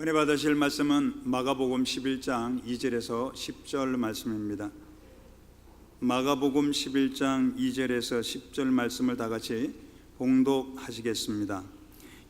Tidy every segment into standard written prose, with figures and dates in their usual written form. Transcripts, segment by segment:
은혜 받으실 말씀은 마가복음 11장 2절에서 10절 말씀입니다. 마가복음 11장 2절에서 10절 말씀을 다 같이 봉독하시겠습니다.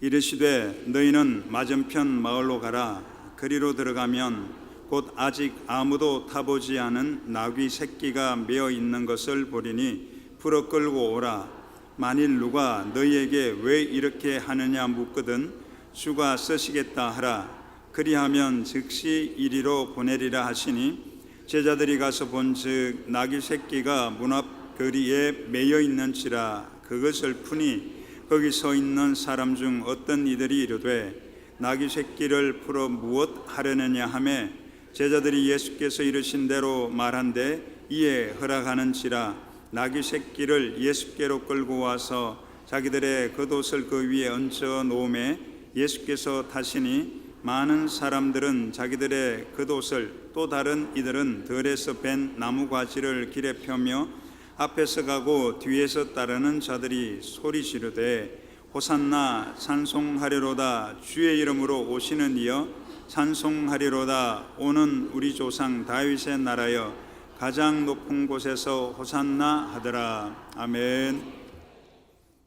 이르시되 너희는 맞은편 마을로 가라. 그리로 들어가면 곧 아직 아무도 타보지 않은 나귀 새끼가 메어 있는 것을 보리니 풀어 끌고 오라. 만일 누가 너희에게 왜 이렇게 하느냐 묻거든 주가 쓰시겠다 하라. 그리하면 즉시 이리로 보내리라 하시니 제자들이 가서 본즉 나귀 새끼가 문 앞 거리에 매여 있는지라. 그것을 푸니 거기 서 있는 사람 중 어떤 이들이 이르되 나귀 새끼를 풀어 무엇 하려느냐 하매 제자들이 예수께서 이르신 대로 말한데 이에 허락하는지라. 나귀 새끼를 예수께로 끌고 와서 자기들의 겉옷을 그 위에 얹어 놓음에 예수께서 타시니 많은 사람들은 자기들의 겉옷을 또 다른 이들은 들에서 벤 나무 가지를 길에 펴며 앞에서 가고 뒤에서 따르는 자들이 소리 지르되 호산나 찬송하리로다. 주의 이름으로 오시는 이여 찬송하리로다. 오는 우리 조상 다윗의 나라여 가장 높은 곳에서 호산나 하더라. 아멘.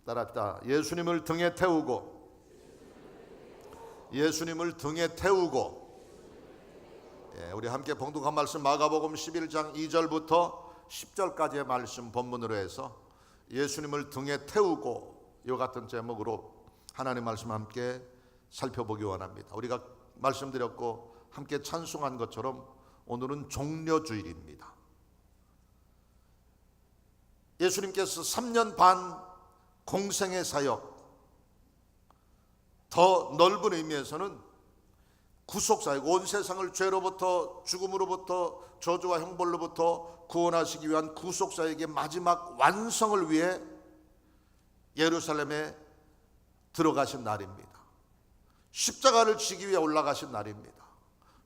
따라합시다. 예수님을 등에 태우고 우리 함께 봉독한 말씀 마가복음 11장 2절부터 10절까지의 말씀 본문으로 해서 예수님을 등에 태우고 이와 같은 제목으로 하나님 말씀 함께 살펴보기 원합니다. 우리가 말씀드렸고 함께 찬송한 것처럼 오늘은 종려주일입니다. 예수님께서 3년 반 공생의 사역, 더 넓은 의미에서는 구속사역, 온 세상을 죄로부터 죽음으로부터 저주와 형벌로부터 구원하시기 위한 구속사역의 마지막 완성을 위해 예루살렘에 들어가신 날입니다. 십자가를 지기 위해 올라가신 날입니다.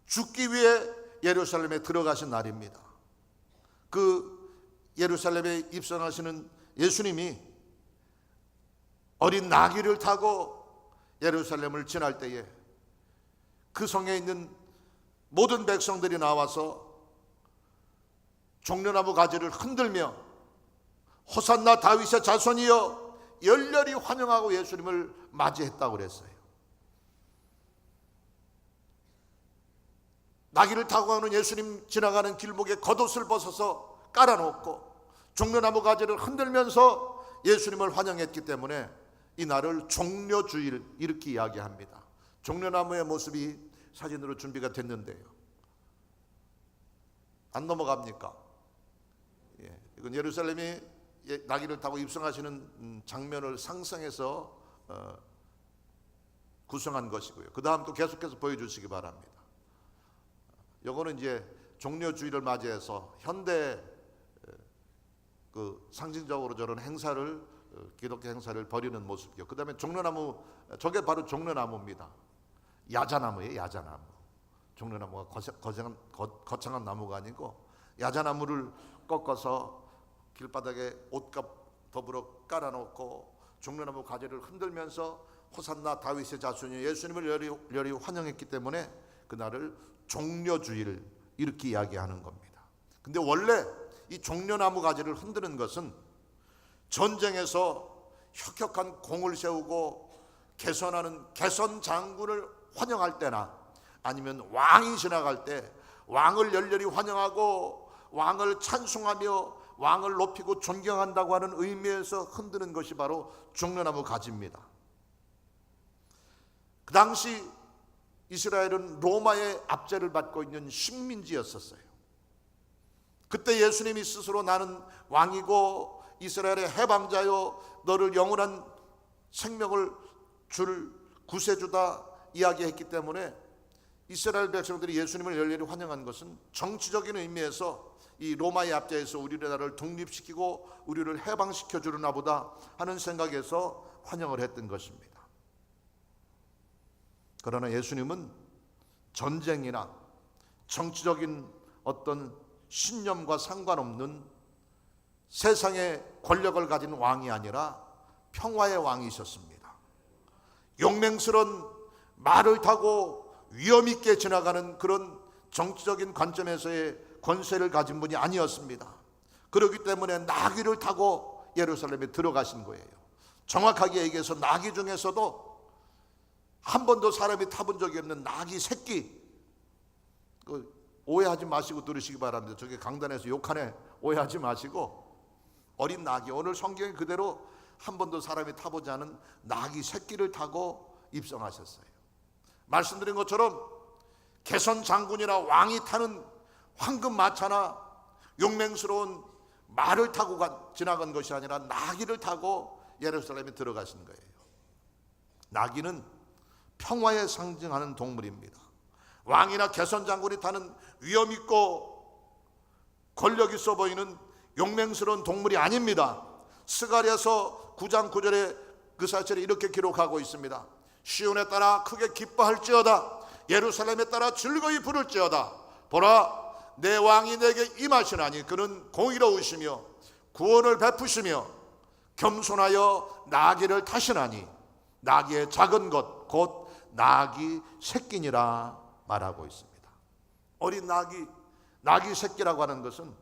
죽기 위해 예루살렘에 들어가신 날입니다. 그 예루살렘에 입성하시는 예수님이 어린 나귀를 타고 예루살렘을 지날 때에 그 성에 있는 모든 백성들이 나와서 종려나무 가지를 흔들며 호산나 다윗의 자손이여 열렬히 환영하고 예수님을 맞이했다고 그랬어요. 나귀를 타고 가는 예수님 지나가는 길목에 겉옷을 벗어서 깔아놓고 종려나무 가지를 흔들면서 예수님을 환영했기 때문에 이 날을 종려주일 이렇게 이야기합니다. 종려나무의 모습이 사진으로 준비가 됐는데요. 안 넘어갑니까? 이건 예루살렘이 나귀를 타고 입성하시는 장면을 상상해서 구성한 것이고요. 그 다음 또 계속해서 보여주시기 바랍니다. 이거는 이제 종려주일을 맞이해서 현대 그 상징적으로 저런 행사를 기독교 행사를 벌이는 모습이요. 그 다음에 종려나무, 저게 바로 종려나무입니다. 야자나무예요. 야자나무. 종려나무가 거창한 나무가 아니고 야자나무를 꺾어서 길바닥에 옷과 더불어 깔아놓고 종려나무 가지를 흔들면서 호산나 다윗의 자손이 예수님을 열렬히 환영했기 때문에 그날을 종려주일 이렇게 이야기하는 겁니다. 근데 원래 이 종려나무 가지를 흔드는 것은 전쟁에서 혁혁한 공을 세우고 개선하는 개선 장군을 환영할 때나 아니면 왕이 지나갈 때 왕을 열렬히 환영하고 왕을 찬송하며 왕을 높이고 존경한다고 하는 의미에서 흔드는 것이 바로 종려나무 가지입니다. 그 당시 이스라엘은 로마의 압제를 받고 있는 식민지였었어요. 그때 예수님이 스스로 나는 왕이고 이스라엘의 해방자요 너를 영원한 생명을 줄 구세주다 이야기했기 때문에 이스라엘 백성들이 예수님을 열렬히 환영한 것은 정치적인 의미에서 이 로마의 압제에서 우리나라를 독립시키고 우리를 해방시켜 주려나 보다 하는 생각에서 환영을 했던 것입니다. 그러나 예수님은 전쟁이나 정치적인 어떤 신념과 상관없는 세상의 권력을 가진 왕이 아니라 평화의 왕이셨습니다. 용맹스러운 말을 타고 위험 있게 지나가는 그런 정치적인 관점에서의 권세를 가진 분이 아니었습니다. 그렇기 때문에 나귀를 타고 예루살렘에 들어가신 거예요. 정확하게 얘기해서 나귀 중에서도 한 번도 사람이 타본 적이 없는 나귀 새끼. 오해하지 마시고 들으시기 바랍니다. 저게 강단에서 욕하네. 오해하지 마시고 어린 나귀, 오늘 성경이 그대로 한 번도 사람이 타보지 않은 나귀 새끼를 타고 입성하셨어요. 말씀드린 것처럼 개선 장군이나 왕이 타는 황금 마차나 용맹스러운 말을 타고 지나간 것이 아니라 나귀를 타고 예루살렘에 들어가신 거예요. 나귀는 평화에 상징하는 동물입니다. 왕이나 개선 장군이 타는 위험 있고 권력 있어 보이는 용맹스러운 동물이 아닙니다. 스가랴서 9장 9절에 그 사실을 이렇게 기록하고 있습니다. 시온에 따라 크게 기뻐할지어다. 예루살렘에 따라 즐거이 부를지어다. 보라, 내 왕이 내게 임하시나니 그는 공의로우시며 구원을 베푸시며 겸손하여 나귀를 타시나니 나귀의 작은 것 곧 나귀 새끼니라 말하고 있습니다. 어린 나귀 새끼라고 하는 것은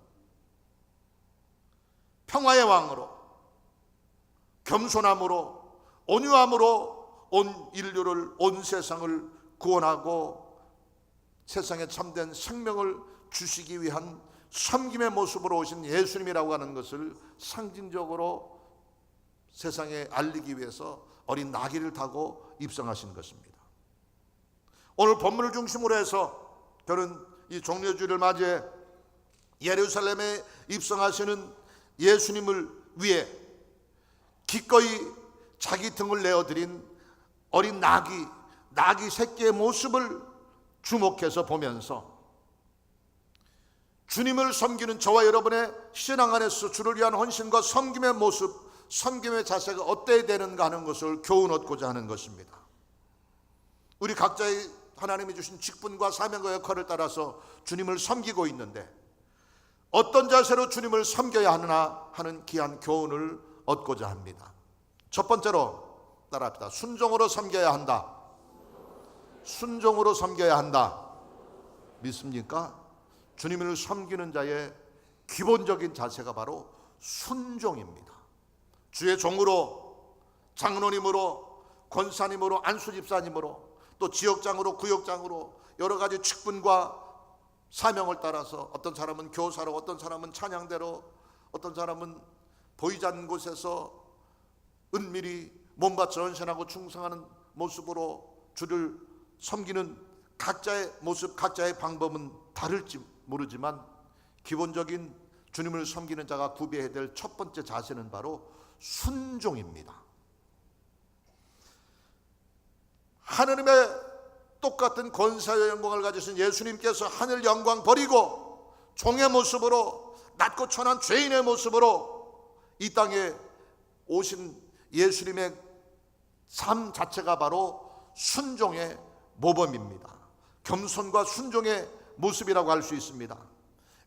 평화의 왕으로, 겸손함으로, 온유함으로 온 인류를, 온 세상을 구원하고 세상에 참된 생명을 주시기 위한 섬김의 모습으로 오신 예수님이라고 하는 것을 상징적으로 세상에 알리기 위해서 어린 나귀를 타고 입성하신 것입니다. 오늘 본문을 중심으로 해서 저는 이 종려주일을 맞이해 예루살렘에 입성하시는 예수님을 위해 기꺼이 자기 등을 내어드린 어린 나귀 새끼의 모습을 주목해서 보면서 주님을 섬기는 저와 여러분의 신앙 안에서 주를 위한 헌신과 섬김의 모습, 섬김의 자세가 어때야 되는가 하는 것을 교훈 얻고자 하는 것입니다. 우리 각자의 하나님이 주신 직분과 사명과 역할을 따라서 주님을 섬기고 있는데 어떤 자세로 주님을 섬겨야 하나 하는 귀한 교훈을 얻고자 합니다. 첫 번째로 따라합시다. 순종으로 섬겨야 한다. 순종으로 섬겨야 한다. 믿습니까? 주님을 섬기는 자의 기본적인 자세가 바로 순종입니다. 주의 종으로, 장로님으로, 권사님으로, 안수집사님으로, 또 지역장으로, 구역장으로 여러 가지 직분과 사명을 따라서 어떤 사람은 교사로, 어떤 사람은 찬양대로, 어떤 사람은 보이지 않는 곳에서 은밀히 몸바쳐 헌신하고 충성하는 모습으로 주를 섬기는 각자의 모습, 각자의 방법은 다를지 모르지만 기본적인 주님을 섬기는 자가 구비해야 될 첫 번째 자세는 바로 순종입니다. 하느님의 똑같은 권세와 영광을 가지신 예수님께서 하늘 영광 버리고 종의 모습으로, 낮고 천한 죄인의 모습으로 이 땅에 오신 예수님의 삶 자체가 바로 순종의 모범입니다. 겸손과 순종의 모습이라고 할 수 있습니다.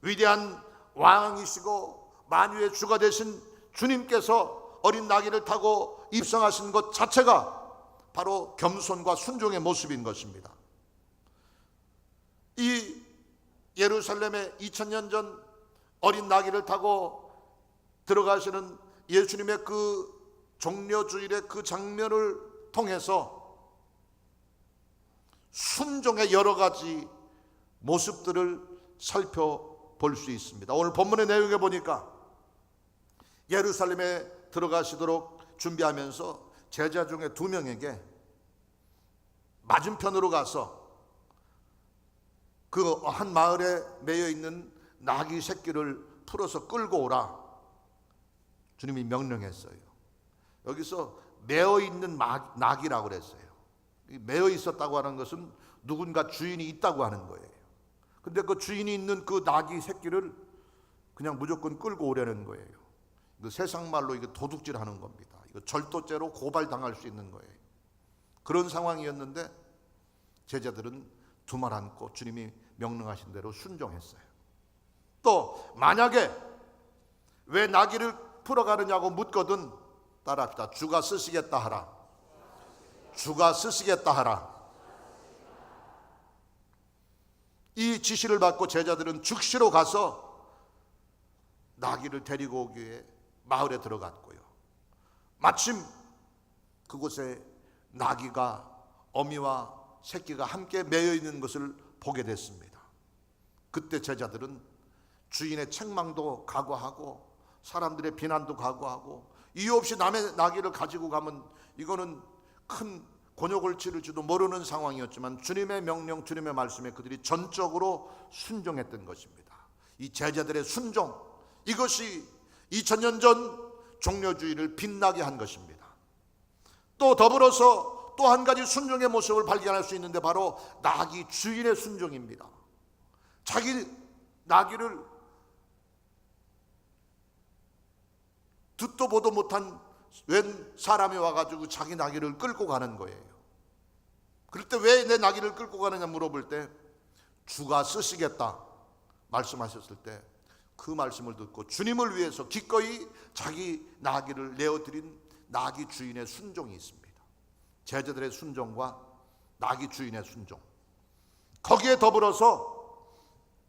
위대한 왕이시고 만유의 주가 되신 주님께서 어린 나귀를 타고 입성하신 것 자체가 바로 겸손과 순종의 모습인 것입니다. 이 예루살렘에 2000년 전 어린 나귀를 타고 들어가시는 예수님의 그 종려주일의 그 장면을 통해서 순종의 여러 가지 모습들을 살펴볼 수 있습니다. 오늘 본문의 내용에 보니까 예루살렘에 들어가시도록 준비하면서 제자 중에 2명에게 맞은편으로 가서 그 한 마을에 매여 있는 나귀 새끼를 풀어서 끌고 오라 주님이 명령했어요. 여기서 매어 있는 나귀라고 그랬어요. 매어 있었다고 하는 것은 누군가 주인이 있다고 하는 거예요. 근데 그 주인이 있는 그 나귀 새끼를 그냥 무조건 끌고 오려는 거예요. 이거 세상 말로 이거 도둑질하는 겁니다. 이거 절도죄로 고발당할 수 있는 거예요. 그런 상황이었는데 제자들은 두말 않고 주님이 명령하신 대로 순종했어요. 또 만약에 왜 나귀를 풀어가느냐고 묻거든 따라합시다. 주가 쓰시겠다 하라. 주가 쓰시겠다 하라. 이 지시를 받고 제자들은 즉시로 가서 나귀를 데리고 오기 위해 마을에 들어갔고요. 마침 그곳에 나귀가 어미와 새끼가 함께 매여 있는 것을 보게 됐습니다. 그때 제자들은 주인의 책망도 각오하고 사람들의 비난도 각오하고 이유 없이 남의 나귀를 가지고 가면 이거는 큰 곤욕을 치를지도 모르는 상황이었지만 주님의 명령, 주님의 말씀에 그들이 전적으로 순종했던 것입니다. 이 제자들의 순종, 이것이 2000년 전 종려주의를 빛나게 한 것입니다. 또 더불어서 또 한 가지 순종의 모습을 발견할 수 있는데 바로 나귀 주인의 순종입니다. 자기 나귀를 듣도 보도 못한 웬 사람이 와가지고 자기 나귀를 끌고 가는 거예요. 그럴 때 왜 내 나귀를 끌고 가느냐 물어볼 때 주가 쓰시겠다 말씀하셨을 때 그 말씀을 듣고 주님을 위해서 기꺼이 자기 나귀를 내어드린 나귀 주인의 순종이 있습니다. 제자들의 순종과 나귀 주인의 순종, 거기에 더불어서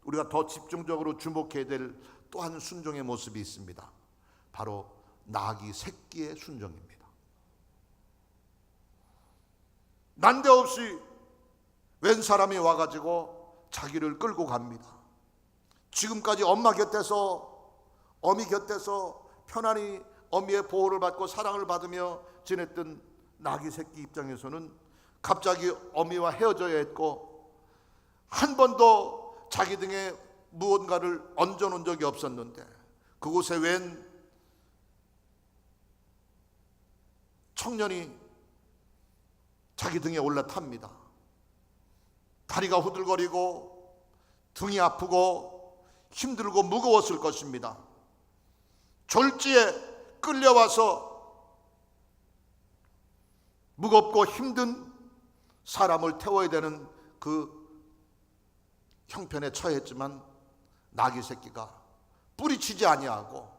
우리가 더 집중적으로 주목해야 될 또 한 순종의 모습이 있습니다. 바로 나귀 새끼의 순종입니다. 난데없이 웬 사람이 와가지고 자기를 끌고 갑니다. 지금까지 엄마 곁에서, 어미 곁에서 편안히 어미의 보호를 받고 사랑을 받으며 지냈던 나귀 새끼 입장에서는 갑자기 어미와 헤어져야 했고 한 번도 자기 등에 무언가를 얹어놓은 적이 없었는데 그곳에 웬 청년이 자기 등에 올라탑니다. 다리가 후들거리고 등이 아프고 힘들고 무거웠을 것입니다. 졸지에 끌려와서 무겁고 힘든 사람을 태워야 되는 그 형편에 처했지만 나귀 새끼가 뿌리치지 아니하고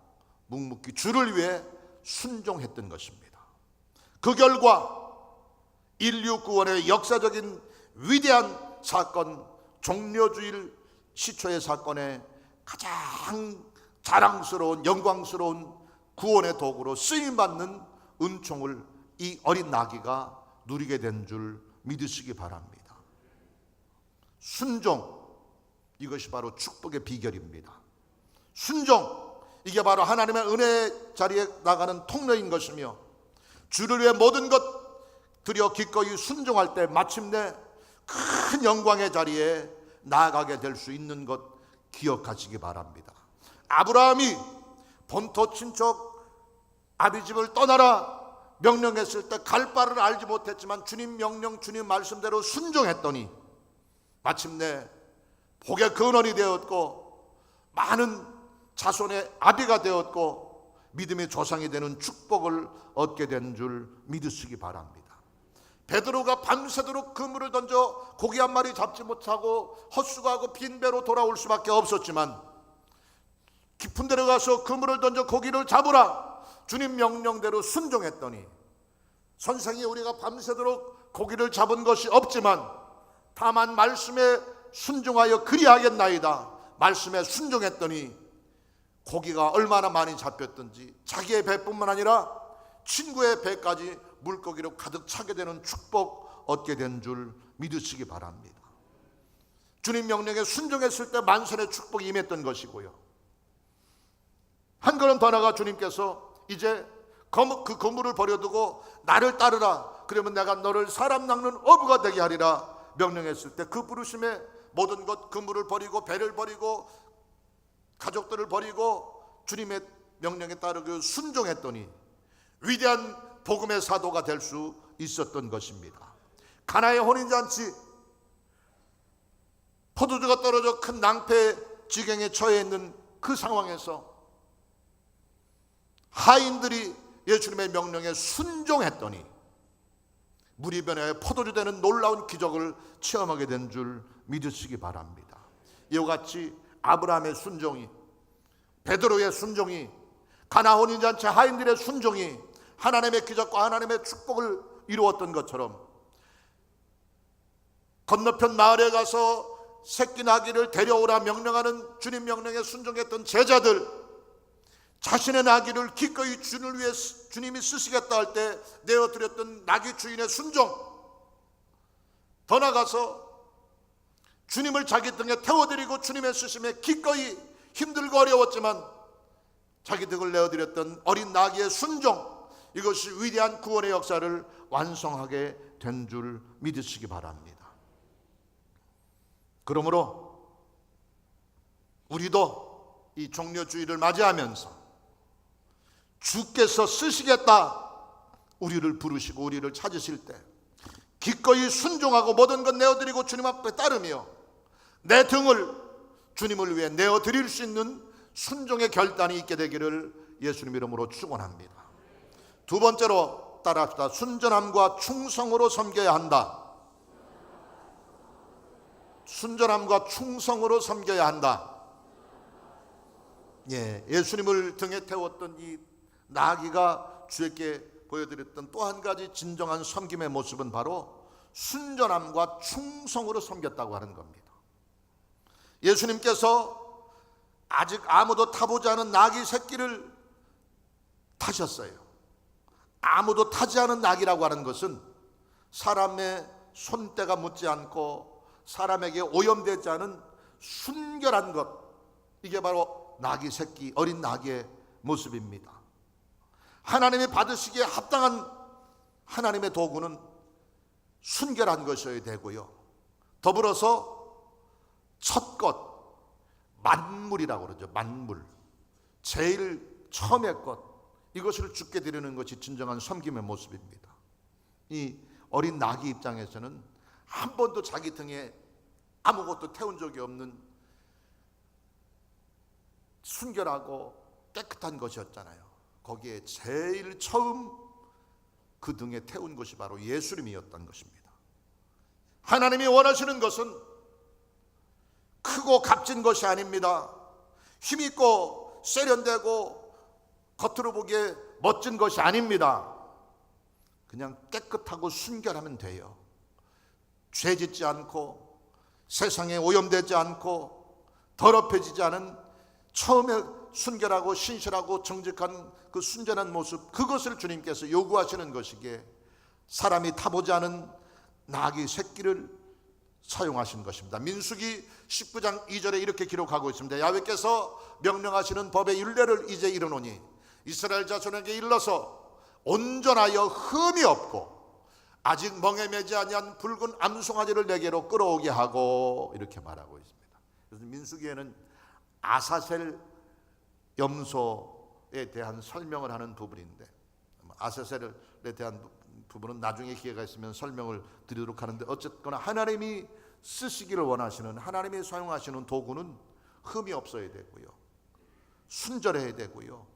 묵묵히 주를 위해 순종했던 것입니다. 그 결과 인류 구원의 역사적인 위대한 사건, 종려주일 시초의 사건에 가장 자랑스러운 영광스러운 구원의 도구로 쓰임받는 은총을 이 어린 나귀가 누리게 된 줄 믿으시기 바랍니다. 순종, 이것이 바로 축복의 비결입니다. 순종, 이게 바로 하나님의 은혜 자리에 나가는 통로인 것이며 주를 위해 모든 것 들여 기꺼이 순종할 때 마침내 큰 영광의 자리에 나아가게 될 수 있는 것 기억하시기 바랍니다. 아브라함이 본토 친척 아비집을 떠나라 명령했을 때 갈 바를 알지 못했지만 주님 명령, 주님 말씀대로 순종했더니 마침내 복의 근원이 되었고 많은 자손의 아비가 되었고 믿음의 조상이 되는 축복을 얻게 된 줄 믿으시기 바랍니다. 베드로가 밤새도록 그물을 던져 고기 한 마리 잡지 못하고 헛수고하고 빈 배로 돌아올 수밖에 없었지만 깊은 데로 가서 그물을 던져 고기를 잡으라 주님 명령대로 순종했더니 선생이 우리가 밤새도록 고기를 잡은 것이 없지만 다만 말씀에 순종하여 그리하겠나이다. 말씀에 순종했더니 고기가 얼마나 많이 잡혔든지 자기의 배뿐만 아니라 친구의 배까지 물고기로 가득 차게 되는 축복 얻게 된 줄 믿으시기 바랍니다. 주님 명령에 순종했을 때 만선의 축복이 임했던 것이고요. 한 걸음 더 나가 주님께서 이제 그 건물을 버려두고 나를 따르라. 그러면 내가 너를 사람 낚는 어부가 되게 하리라 명령했을 때 그 부르심에 모든 것 그물을 버리고 배를 버리고 가족들을 버리고 주님의 명령에 따르고 순종했더니 위대한 복음의 사도가 될 수 있었던 것입니다. 가나의 혼인잔치, 포도주가 떨어져 큰 낭패 지경에 처해 있는 그 상황에서 하인들이 예수님의 명령에 순종했더니 물이 변하여 포도주 되는 놀라운 기적을 체험하게 된 줄 믿으시기 바랍니다. 이와 같이 아브라함의 순종이, 베드로의 순종이, 가나 혼인잔치 하인들의 순종이 하나님의 기적과 하나님의 축복을 이루었던 것처럼 건너편 마을에 가서 새끼 나귀를 데려오라 명령하는 주님 명령에 순종했던 제자들, 자신의 나귀를 기꺼이 주님을 위해 주님이 쓰시겠다 할 때 내어드렸던 나귀 주인의 순종, 더 나아가서 주님을 자기 등에 태워드리고 주님의 쓰심에 기꺼이 힘들고 어려웠지만 자기 등을 내어드렸던 어린 나귀의 순종, 이것이 위대한 구원의 역사를 완성하게 된 줄 믿으시기 바랍니다. 그러므로 우리도 이 종려주의를 맞이하면서 주께서 쓰시겠다 우리를 부르시고 우리를 찾으실 때 기꺼이 순종하고 모든 것 내어드리고 주님 앞에 따르며 내 등을 주님을 위해 내어드릴 수 있는 순종의 결단이 있게 되기를 예수님 이름으로 축원합니다. 두 번째로 따라합시다. 순전함과 충성으로 섬겨야 한다. 순전함과 충성으로 섬겨야 한다. 예수님을 등에 태웠던 이 나귀가 주에게 보여드렸던 또 한 가지 진정한 섬김의 모습은 바로 순전함과 충성으로 섬겼다고 하는 겁니다. 예수님께서 아직 아무도 타보지 않은 나귀 새끼를 타셨어요. 아무도 타지 않은 나귀라고 하는 것은 사람의 손때가 묻지 않고 사람에게 오염되지 않은 순결한 것, 이게 바로 나귀 새끼, 어린 나귀의 모습입니다. 하나님이 받으시기에 합당한 하나님의 도구는 순결한 것이어야 되고요, 더불어서 첫 것, 만물이라고 그러죠. 만물, 제일 처음의 것, 이것을 주께 드리는 것이 진정한 섬김의 모습입니다. 이 어린 나귀 입장에서는 한 번도 자기 등에 아무것도 태운 적이 없는 순결하고 깨끗한 것이었잖아요. 거기에 제일 처음 그 등에 태운 것이 바로 예수님이었던 것입니다. 하나님이 원하시는 것은 크고 값진 것이 아닙니다. 힘있고 세련되고 겉으로 보기에 멋진 것이 아닙니다. 그냥 깨끗하고 순결하면 돼요. 죄짓지 않고 세상에 오염되지 않고 더럽혀지지 않은 처음에 순결하고 신실하고 정직한 그 순전한 모습, 그것을 주님께서 요구하시는 것이기에 사람이 타보지 않은 나귀 새끼를 사용하신 것입니다. 민수기 19장 2절에 이렇게 기록하고 있습니다. 야훼께서 명령하시는 법의 율례를 이제 이르노니 이스라엘 자손에게 일러서 온전하여 흠이 없고 아직 멍에 매지 아니한 붉은 암송아지를 내게로 끌어오게 하고, 이렇게 말하고 있습니다. 그래서 민수기에는 아사셀 염소에 대한 설명을 하는 부분인데, 아사셀에 대한 부분은 나중에 기회가 있으면 설명을 드리도록 하는데, 어쨌거나 하나님이 쓰시기를 원하시는, 하나님이 사용하시는 도구는 흠이 없어야 되고요, 순절해야 되고요,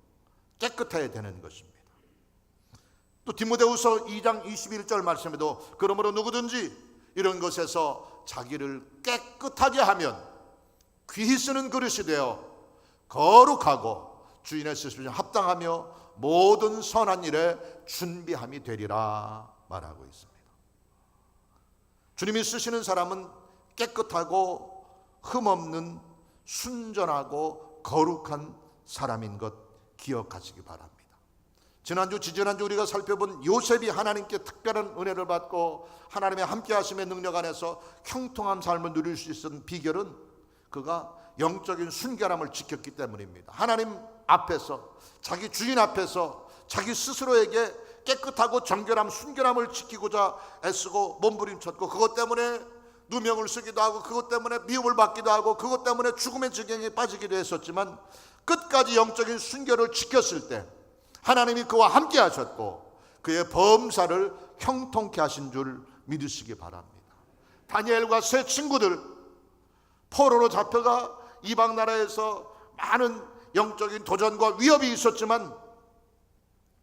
깨끗해야 되는 것입니다. 또 디모데후서 2장 21절 말씀에도 그러므로 누구든지 이런 것에서 자기를 깨끗하게 하면 귀히 쓰는 그릇이 되어 거룩하고 주인의 쓰심에 합당하며 모든 선한 일에 준비함이 되리라 말하고 있습니다. 주님이 쓰시는 사람은 깨끗하고 흠없는 순전하고 거룩한 사람인 것 기억하시기 바랍니다. 지난주 지지난주 우리가 살펴본 요셉이 하나님께 특별한 은혜를 받고 하나님의 함께 하심의 능력 안에서 형통한 삶을 누릴 수 있었던 비결은 그가 영적인 순결함을 지켰기 때문입니다. 하나님 앞에서, 자기 주인 앞에서 자기 스스로에게 깨끗하고 정결함, 순결함을 지키고자 애쓰고 몸부림쳤고, 그것 때문에 누명을 쓰기도 하고 그것 때문에 미움을 받기도 하고 그것 때문에 죽음의 지경에 빠지기도 했었지만, 끝까지 영적인 순결을 지켰을 때 하나님이 그와 함께 하셨고 그의 범사를 형통케 하신 줄 믿으시기 바랍니다. 다니엘과 세 친구들 포로로 잡혀가 이방 나라에서 많은 영적인 도전과 위협이 있었지만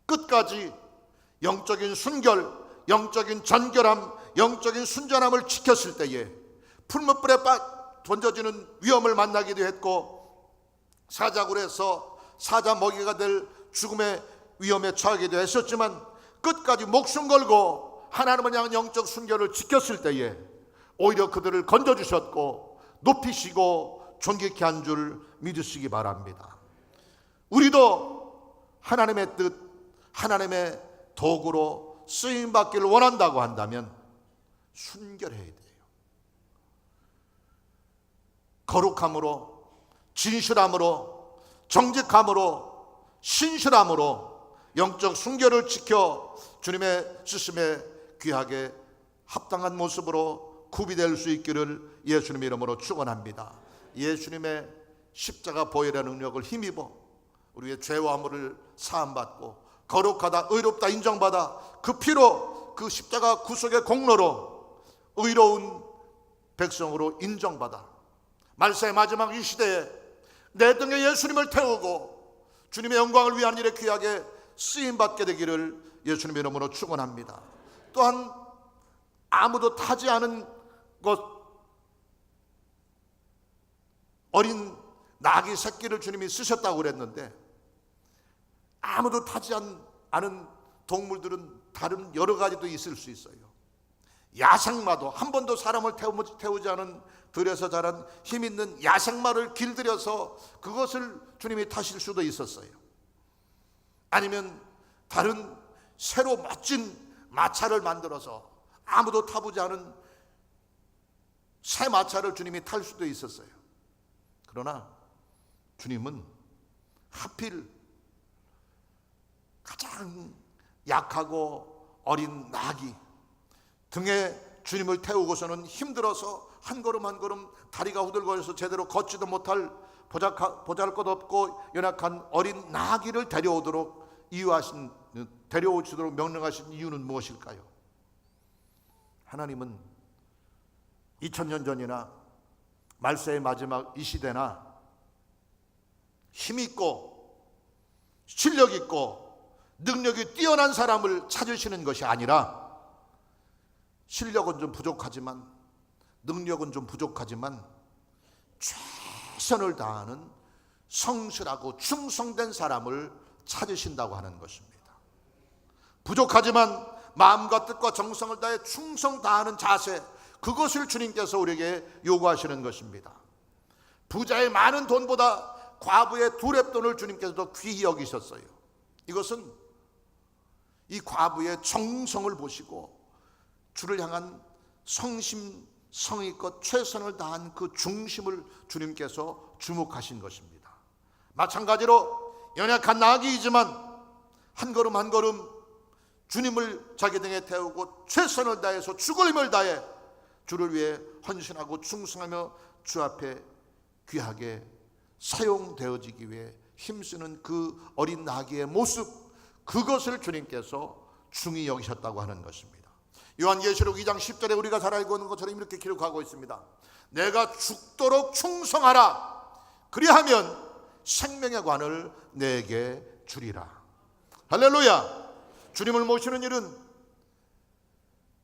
끝까지 영적인 순결, 영적인 전결함, 영적인 순전함을 지켰을 때에 풀무불에 던져지는 위험을 만나기도 했고, 사자굴에서 사자 먹이가 될 죽음의 위험에 처하기도 했었지만, 끝까지 목숨 걸고 하나님을 향한 영적 순결을 지켰을 때에 오히려 그들을 건져주셨고 높이시고 존귀케 한 줄 믿으시기 바랍니다. 우리도 하나님의 뜻, 하나님의 도구로 쓰임받기를 원한다고 한다면 순결해야 돼요. 거룩함으로, 진실함으로, 정직함으로, 신실함으로 영적 순결을 지켜 주님의 쓰심에 귀하게 합당한 모습으로 구비될 수 있기를 예수님의 이름으로 축원합니다. 예수님의 십자가 보혈의 능력을 힘입어 우리의 죄와 허물을 사함받고 거룩하다, 의롭다 인정받아 그 피로, 그 십자가 구속의 공로로 의로운 백성으로 인정받아 말세의 마지막 이 시대에 내 등에 예수님을 태우고 주님의 영광을 위한 일에 귀하게 쓰임받게 되기를 예수님의 이름으로 축원합니다. 또한 아무도 타지 않은 것, 어린 나귀 새끼를 주님이 쓰셨다고 그랬는데 아무도 타지 않은 동물들은 다른 여러 가지도 있을 수 있어요. 야생마도 한 번도 사람을 태우지 않은 들에서 자란 힘있는 야생마를 길들여서 그것을 주님이 타실 수도 있었어요. 아니면 다른 새로 멋진 마차를 만들어서 아무도 타보지 않은 새 마차를 주님이 탈 수도 있었어요. 그러나 주님은 하필 가장 약하고 어린 나귀 등에 주님을 태우고서는 힘들어서 한 걸음 한 걸음 다리가 후들거려서 제대로 걷지도 못할 보잘것없고 연약한 어린 나귀를 데려오도록 명령하신 이유는 무엇일까요? 하나님은 2000년 전이나 말세의 마지막 이 시대나 힘있고 실력있고 능력이 뛰어난 사람을 찾으시는 것이 아니라 실력은 좀 부족하지만 능력은 좀 부족하지만 최선을 다하는 성실하고 충성된 사람을 찾으신다고 하는 것입니다. 부족하지만 마음과 뜻과 정성을 다해 충성 다하는 자세, 그것을 주님께서 우리에게 요구하시는 것입니다. 부자의 많은 돈보다 과부의 2렙돈을 주님께서 더 귀히 여기셨어요. 이것은 이 과부의 정성을 보시고 주를 향한 성심성의껏 최선을 다한 그 중심을 주님께서 주목하신 것입니다. 마찬가지로 연약한 나귀이지만 한 걸음 한 걸음 주님을 자기 등에 태우고 최선을 다해서 죽을 힘을 다해 주를 위해 헌신하고 충성하며 주 앞에 귀하게 사용되어지기 위해 힘쓰는 그 어린 나귀의 모습, 그것을 주님께서 중히 여기셨다고 하는 것입니다. 요한계시록 2장 10절에 우리가 잘 알고 있는 것처럼 이렇게 기록하고 있습니다. 내가 죽도록 충성하라, 그리하면 생명의 관을 내게 주리라. 할렐루야. 주님을 모시는 일은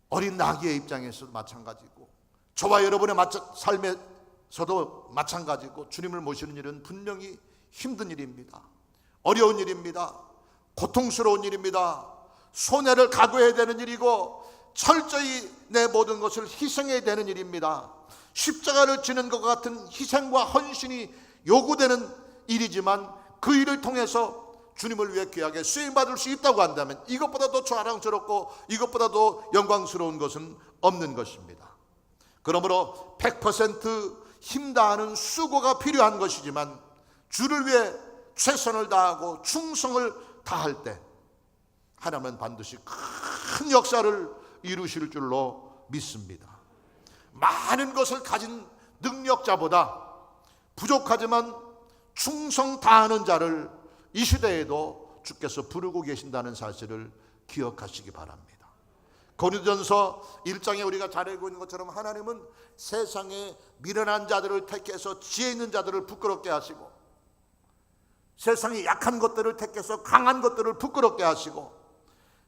어린 나귀의 입장에서도 마찬가지고 저와 여러분의 삶에서도 마찬가지고 주님을 모시는 일은 분명히 힘든 일입니다. 어려운 일입니다. 고통스러운 일입니다. 손해를 각오해야 되는 일이고 철저히 내 모든 것을 희생해야 되는 일입니다. 십자가를 지는 것 같은 희생과 헌신이 요구되는 일이지만 그 일을 통해서 주님을 위해 귀하게 쓰임받을 수 있다고 한다면 이것보다 더 자랑스럽고 이것보다 더 영광스러운 것은 없는 것입니다. 그러므로 100% 힘다하는 수고가 필요한 것이지만 주를 위해 최선을 다하고 충성을 다할 때 하나님은 반드시 큰 역사를 이루실 줄로 믿습니다. 많은 것을 가진 능력자보다 부족하지만 충성 다하는 자를 이 시대에도 주께서 부르고 계신다는 사실을 기억하시기 바랍니다. 고린도전서 1장에 우리가 잘 알고 있는 것처럼 하나님은 세상에 미련한 자들을 택해서 지혜 있는 자들을 부끄럽게 하시고 세상에 약한 것들을 택해서 강한 것들을 부끄럽게 하시고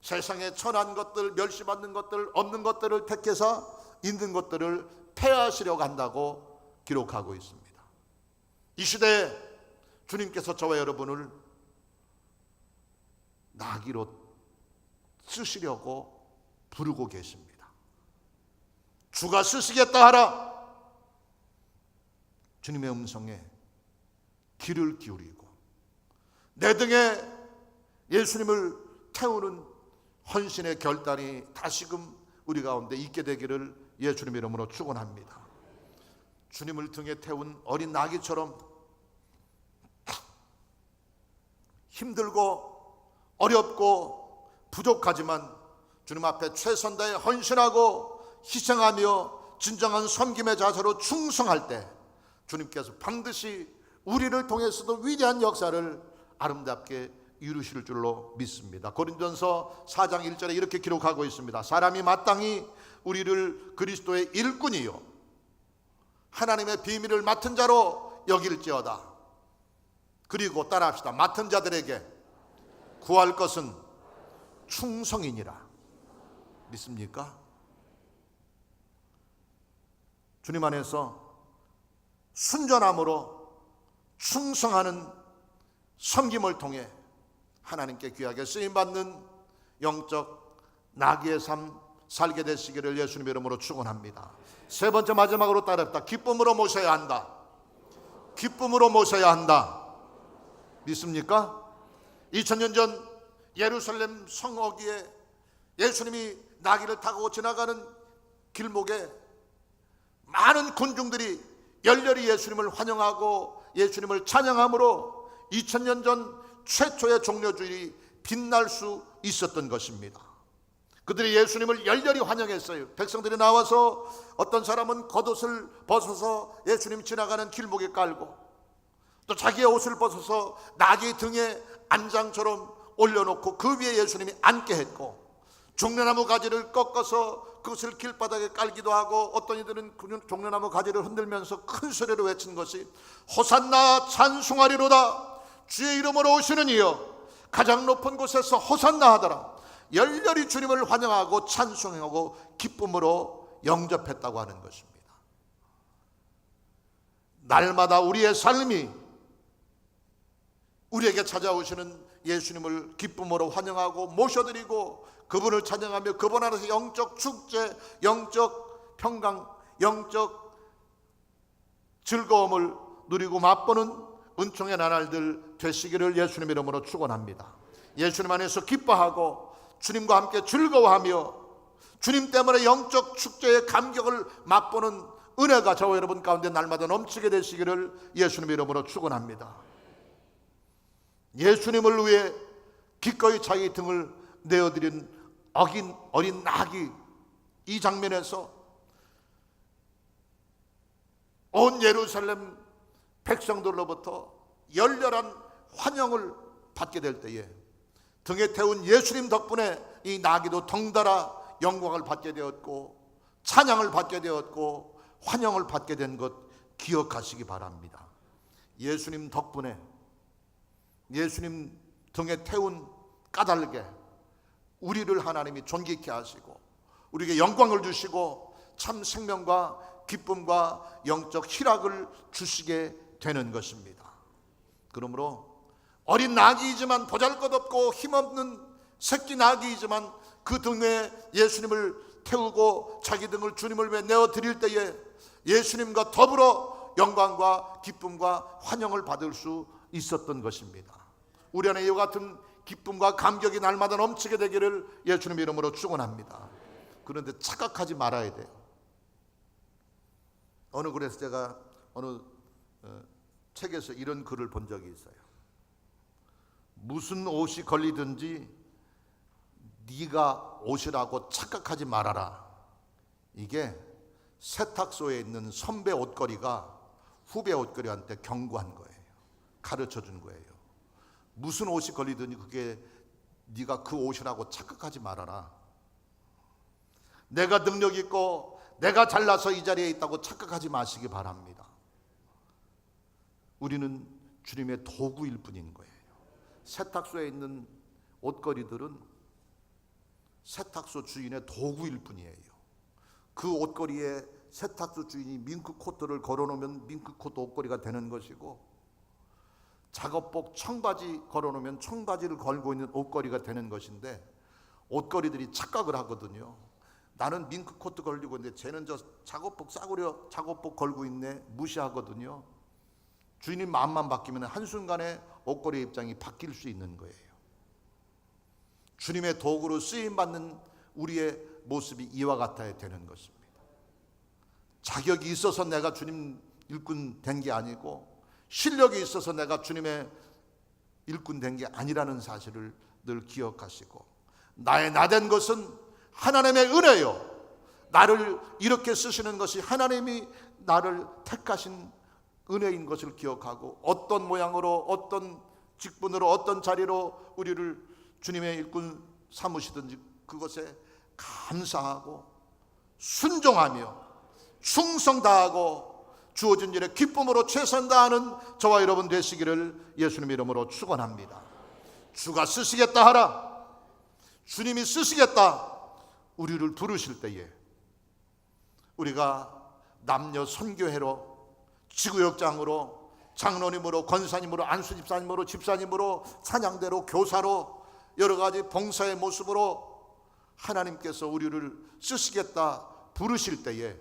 세상에 천한 것들, 멸시받는 것들, 없는 것들을 택해서 있는 것들을 폐하시려고 한다고 기록하고 있습니다. 이 시대에 주님께서 저와 여러분을 나귀로 쓰시려고 부르고 계십니다. 주가 쓰시겠다 하라. 주님의 음성에 귀를 기울이고 내 등에 예수님을 태우는 헌신의 결단이 다시금 우리 가운데 있게 되기를 예수님 이름으로 축원합니다. 주님을 등에 태운 어린 나귀처럼 힘들고 어렵고 부족하지만 주님 앞에 최선 다해 헌신하고 희생하며 진정한 섬김의 자세로 충성할 때 주님께서 반드시 우리를 통해서도 위대한 역사를 아름답게 이루실 줄로 믿습니다. 고린도전서 4장 1절에 이렇게 기록하고 있습니다. 사람이 마땅히 우리를 그리스도의 일꾼이요 하나님의 비밀을 맡은 자로 여길지어다. 그리고 따라합시다. 맡은 자들에게 구할 것은 충성이니라. 믿습니까? 주님 안에서 순전함으로 충성하는 섬김을 통해 하나님께 귀하게 쓰임받는 영적 나귀의 삶 살게 되시기를 예수님 이름으로 축원합니다. 세 번째 마지막으로 따르다. 기쁨으로 모셔야 한다. 기쁨으로 모셔야 한다. 믿습니까? 2000년 전 예루살렘 성어기에 예수님이 나귀를 타고 지나가는 길목에 많은 군중들이 열렬히 예수님을 환영하고 예수님을 찬양함으로 2000년 전 최초의 종려주일이 빛날 수 있었던 것입니다. 그들이 예수님을 열렬히 환영했어요. 백성들이 나와서 어떤 사람은 겉옷을 벗어서 예수님 지나가는 길목에 깔고 또 자기의 옷을 벗어서 나귀 등에 안장처럼 올려놓고 그 위에 예수님이 앉게 했고 종려나무 가지를 꺾어서 그것을 길바닥에 깔기도 하고 어떤 이들은 종려나무 가지를 흔들면서 큰 소리로 외친 것이 호산나 찬송하리로다. 주의 이름으로 오시는 이여 가장 높은 곳에서 호산나 하더라. 열렬히 주님을 환영하고 찬송하고 기쁨으로 영접했다고 하는 것입니다. 날마다 우리의 삶이 우리에게 찾아오시는 예수님을 기쁨으로 환영하고 모셔드리고 그분을 찬양하며 그분 안에서 영적 축제, 영적 평강, 영적 즐거움을 누리고 맛보는 은총의 나날들 되시기를 예수님 이름으로 축원합니다. 예수님 안에서 기뻐하고 주님과 함께 즐거워하며 주님 때문에 영적 축제의 감격을 맛보는 은혜가 저와 여러분 가운데 날마다 넘치게 되시기를 예수님 이름으로 축원합니다. 예수님을 위해 기꺼이 자기 등을 내어드린 어린 나귀, 이 장면에서 온 예루살렘 백성들로부터 열렬한 환영을 받게 될 때에 등에 태운 예수님 덕분에 이 나귀도 덩달아 영광을 받게 되었고 찬양을 받게 되었고 환영을 받게 된 것 기억하시기 바랍니다. 예수님 덕분에 예수님 등에 태운 까닭에 우리를 하나님이 존귀케 하시고 우리에게 영광을 주시고 참 생명과 기쁨과 영적 희락을 주시게 되는 것입니다. 그러므로 어린 나귀이지만 보잘것없고 힘없는 새끼 나귀이지만 그 등에 예수님을 태우고 자기 등을 주님을 위해 내어드릴 때에 예수님과 더불어 영광과 기쁨과 환영을 받을 수 있었던 것입니다. 우리 안에 이와 같은 기쁨과 감격이 날마다 넘치게 되기를 예수님 이름으로 축원합니다. 그런데 착각하지 말아야 돼요. 어느 글에서 제가 어느 책에서 이런 글을 본 적이 있어요. 무슨 옷이 걸리든지 네가 옷이라고 착각하지 말아라. 이게 세탁소에 있는 선배 옷걸이가 후배 옷걸이한테 경고한 거예요. 가르쳐 준 거예요. 무슨 옷이 걸리든지 그게 네가 그 옷이라고 착각하지 말아라. 내가 능력 있고 내가 잘나서 이 자리에 있다고 착각하지 마시기 바랍니다. 우리는 주님의 도구일 뿐인 거예요. 세탁소에 있는 옷걸이들은 세탁소 주인의 도구일 뿐이에요. 그 옷걸이에 세탁소 주인이 밍크 코트를 걸어놓으면 밍크 코트 옷걸이가 되는 것이고 작업복 청바지 걸어놓으면 청바지를 걸고 있는 옷걸이가 되는 것인데 옷걸이들이 착각을 하거든요. 나는 밍크 코트 걸리고 있는데 쟤는 저 작업복 싸구려 작업복 걸고 있네, 무시하거든요. 주님 마음만 바뀌면 한순간에 옷걸이 입장이 바뀔 수 있는 거예요. 주님의 도구로 쓰임받는 우리의 모습이 이와 같아야 되는 것입니다. 자격이 있어서 내가 주님 일꾼 된 게 아니고, 실력이 있어서 내가 주님의 일꾼 된 게 아니라는 사실을 늘 기억하시고, 나의 나된 것은 하나님의 은혜요, 나를 이렇게 쓰시는 것이 하나님이 나를 택하신 은혜인 것을 기억하고, 어떤 모양으로 어떤 직분으로 어떤 자리로 우리를 주님의 일꾼 삼으시든지 그것에 감사하고 순종하며 충성 다하고 주어진 일에 기쁨으로 최선 다하는 저와 여러분 되시기를 예수님 이름으로 축원합니다. 주가 쓰시겠다 하라, 주님이 쓰시겠다 우리를 부르실 때에 우리가 남녀 선교회로, 지구역장으로, 장로님으로, 권사님으로, 안수집사님으로, 집사님으로, 찬양대로, 교사로, 여러 가지 봉사의 모습으로 하나님께서 우리를 쓰시겠다 부르실 때에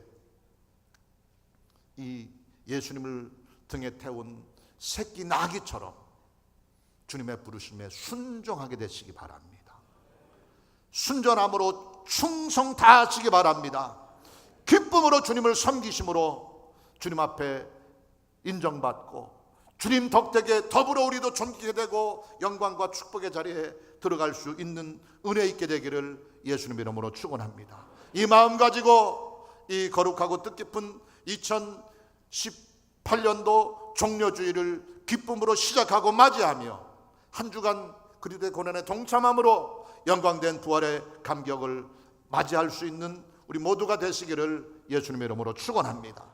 이 예수님을 등에 태운 새끼 나귀처럼 주님의 부르심에 순종하게 되시기 바랍니다. 순전함으로 충성 다하시기 바랍니다. 기쁨으로 주님을 섬기심으로 주님 앞에 인정받고 주님 덕택에 더불어 우리도 존귀게 되고 영광과 축복의 자리에 들어갈 수 있는 은혜 있게 되기를 예수님 이름으로 축원합니다. 이 마음 가지고 이 거룩하고 뜻깊은 2018년도 종려주의를 기쁨으로 시작하고 맞이하며 한 주간 그리스도의 고난에 동참함으로 영광된 부활의 감격을 맞이할 수 있는 우리 모두가 되시기를 예수님의 이름으로 축원합니다.